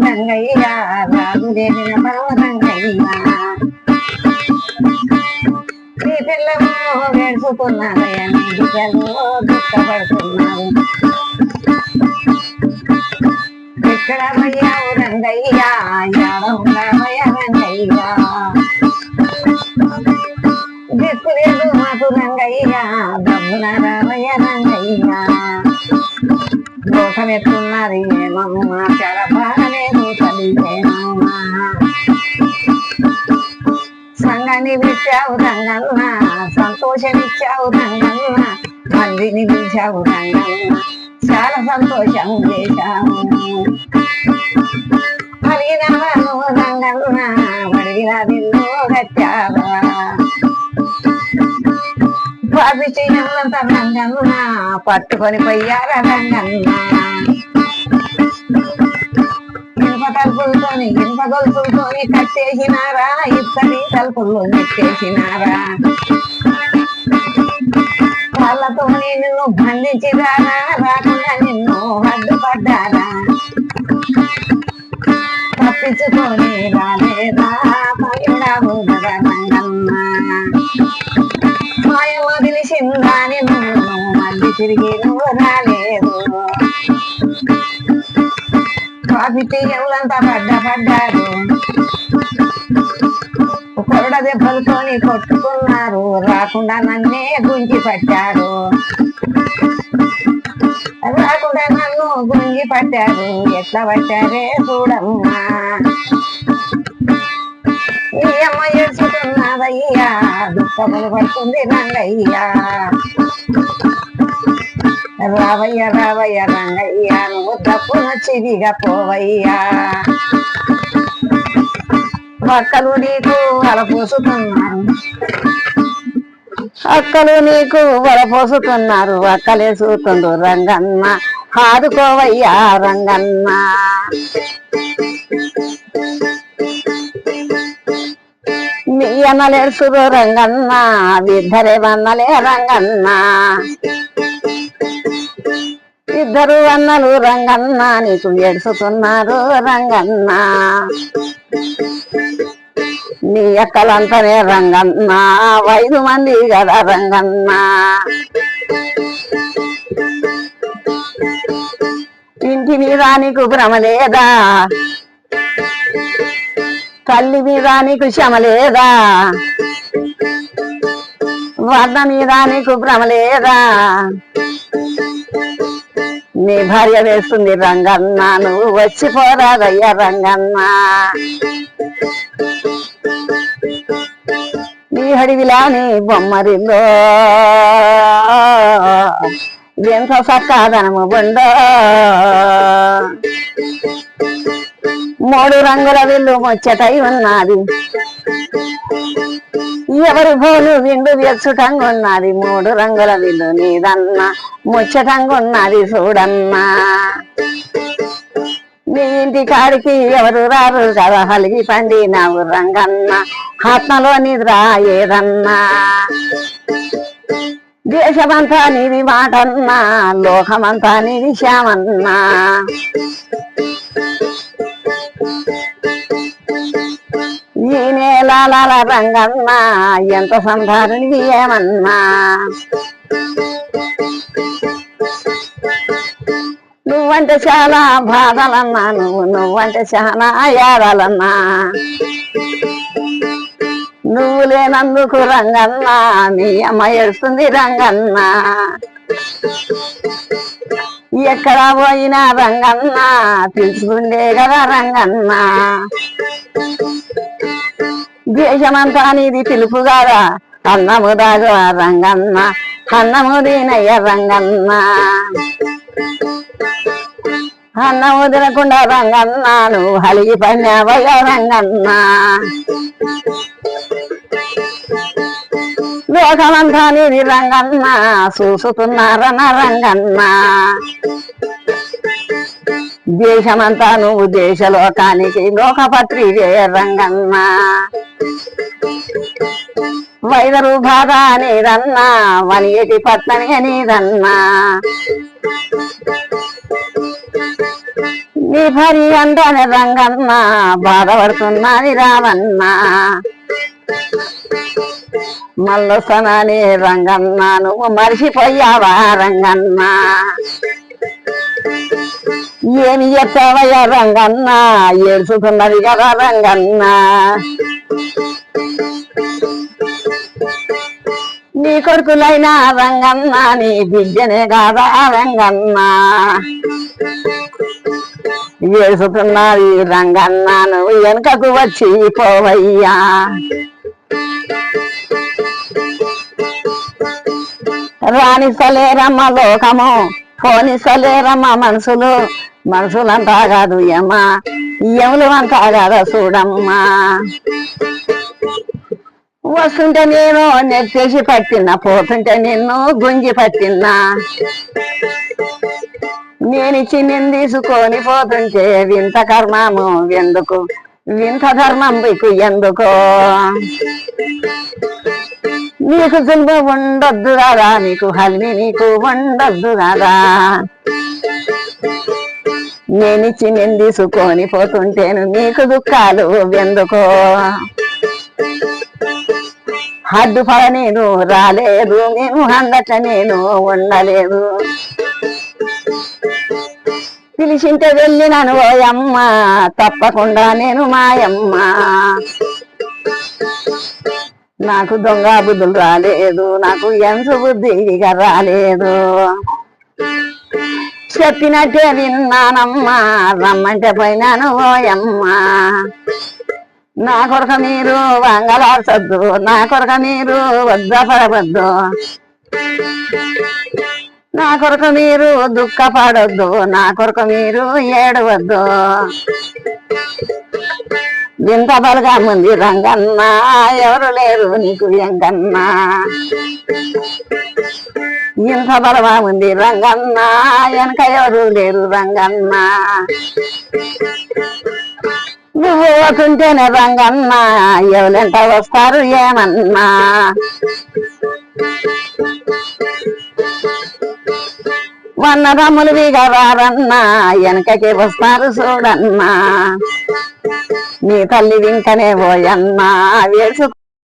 రంగయ్య రాజుదేవిన పరమ రంగయ్య నీ పిల్లలు వేడుకుతున్నారయ్య నీ బిడ్డలు దుఃఖపడుతున్నారు ఎక్కడ పోయావు రంగయ్య యాడ ఉన్నావయ్య రంగయ్య దిక్కు లేదు మాకు రంగయ్య డబ్బున రావయ్య రంగయ్య లోకం ఎత్తున్నది ఏమమ్మా చాలా బాగలేదు తల్లి ఏమమ్మా సంఘాన్ని పిలిచావు రంగన్న సంతోషమిచ్చావు రంగన్న మందిని పిలిచావు రంగన్న చాలా సంతోషం చేశాము అడిగినవా నువ్వు రంగన్న అడిగిన నిన్ను కట్టావా పాపి చెయ్యంత రంగన్న పట్టుకొని పోయారా రంగన్న ఇనుప తలుపులతోని ఇనుప గొలుసులతోని కట్టేసినారా ఇత్తడి తలుపుల్లో నెట్టేసినారా వాళ్ళతో నిన్ను బంధించిరారా రాకుండా నిన్ను అడ్డుపడ్డారా తప్పించుకొని రాలేదా పగిడావు రంగన్న మాయమ తెలిసిందా నిన్ను మళ్ళీ తిరిగి నువ్వు రాలేదు కాఫీ ఎవరంతా పడ్డారు కొరడ దెబ్బలతోని కొట్టుకున్నారు రాకుండా నన్నే గుంజి పట్టారు రాకుండా నన్ను గుంజి పట్టారు ఎట్లా పట్టారే చూడమ్మా నీ అమ్మ ఏడ్చుకున్నదయ్యా దుఃఖములు పడుతుంది రంగయ్యా రావయ్య రావయ్య రంగయ్య నువ్వు తప్పు నచ్చిదిగా పోవయ్యా అక్కలు నీకు వలపోసుతున్నారు అక్కలు నీకు వలపోసుతున్నారు అక్కలే చూస్తుండు రంగన్న ఆదుకోవయ్యా రంగన్న మీ అన్నలేడుసురు రంగన్న ఇద్దరే వన్నలే రంగన్న ఇద్దరు అన్నలు రంగన్న నీకు ఏడుస్తున్నారు రంగన్న నీ అక్కలంతనే రంగన్న 5 మంది కదా రంగన్న ఇంటి మీద నీకు భ్రమ లేదా తల్లి మీద నీకు శ్రమ లేదా వర్ణ మీద నీకు భ్రమ లేదా నీ భార్య వేస్తుంది రంగన్న నువ్వు వచ్చిపోరాదయ్యా రంగన్న నీ అడవిలాని బొమ్మరిల్లో ఎంత సక్కాదనము బొండో 3 రంగుల విల్లు ముచ్చటై ఉన్నది ఎవరి భోలు విండు వెచ్చుటంగా ఉన్నది 3 రంగుల విల్లు నీదన్న ముచ్చటంగా ఉన్నది చూడన్నా నీ ఇంటి కాడికి ఎవరు రారు కదా హలిగి పండి నావు రంగన్న ఆత్మలో నిద్ర ఏదన్నా దేశమంతా నీది మాటన్నా లోకమంతా నీది శ్యామన్నా ఈ నేలాల రంగన్న ఎంత సంధారునికి ఏమన్నా నువ్వంటే చాలా బాధలన్నా నువ్వంటే చాలా యాదాలన్నా నువ్వు లేనందుకు రంగన్న మీ అమ్మ ఏడుస్తుంది రంగన్న ఎక్కడ పోయినా రంగన్న తెలుసుకుండే కదా రంగన్న దేశమంతా నీది పిలుపు కదా అన్నము దాగా రంగన్న అన్నము దీనయ్య రంగన్న అన్నము తినకుండా రంగన్న నువ్వు హలిగి పన్నావయ్య రంగన్న లోకమంతా నీది రంగన్న చూస్తున్నారన్న రంగన్న దేశమంతా నువ్వు దేశలోకానికి లోకపత్రికే రంగన్న వైదరు బాధ నీదన్నా వనియటి పట్నమే నీదన్నా నీ భార్య అంటానే రంగన్న బాధపడుతున్నది రావన్న మళ్ళొస్తానని రంగన్న నువ్వు మరిచిపోయావా రంగన్న ఏమి చెప్తావయ్యా రంగన్న ఏడుచుకున్నది కదా రంగన్న నీ కొడుకులైనా రంగన్న నీ బిడ్డనే కాదా రంగన్న ఏడుచుకున్నది రంగన్న నువ్వు వెనుకకు వచ్చి పోవయ్యా రాణిస్తలేరమ్మ లోకము పోనిస్తలేరమ్మ మనుషులంతా కాదు యములు అంతా కాదా చూడమ్మా వస్తుంటే నేను నెట్టేసి పట్టినా పోతుంటే నిన్ను గుంజి పట్టినా నేనిచ్చి నేను తీసుకొని పోతుంటే వింత కర్మము ఎందుకు వింత ధర్మం మీకు ఎందుకో నీకు సులువు ఉండొద్దు కదా నీకు హల్మి నీకు ఉండొద్దు కదా నేనిచ్చి నేను తీసుకొని పోతుంటేను నీకు దుఃఖాలు ఎందుకో అడ్డుపడ నేను రాలేదు నేను అందట నేను ఉండలేదు పిలిచింటే వెళ్ళినాను ఓయమ్మ తప్పకుండా నేను మాయమ్మ నాకు దొంగ బుద్ధులు రాలేదు నాకు ఎంసు బుద్ధిగా రాలేదు చెప్పినట్టే విన్నానమ్మా రమ్మంటే పోయినాను ఓయమ్మ నా కొరక మీరు వంగలార్చొద్దు నా కొరక మీరు వద్దపడవద్దు నా కొరకు మీరు దుఃఖపడొద్దు నా కొరకు మీరు ఏడవద్దు ఇంత బలగా ఉంది రంగన్న ఎవరు లేరు నీకు ఎంకన్న ఇంత బలగా ఉంది రంగన్న వెనక ఎవరు లేరు రంగన్న నువ్వు పోతుంటేనే రంగన్న ఎవరెంట వస్తారు ఏమన్నా వన్నరమ్ములు విగవారన్నా వెనకకి వస్తారు చూడన్నా నీ తల్లి వింకనే పోయన్నా వేసు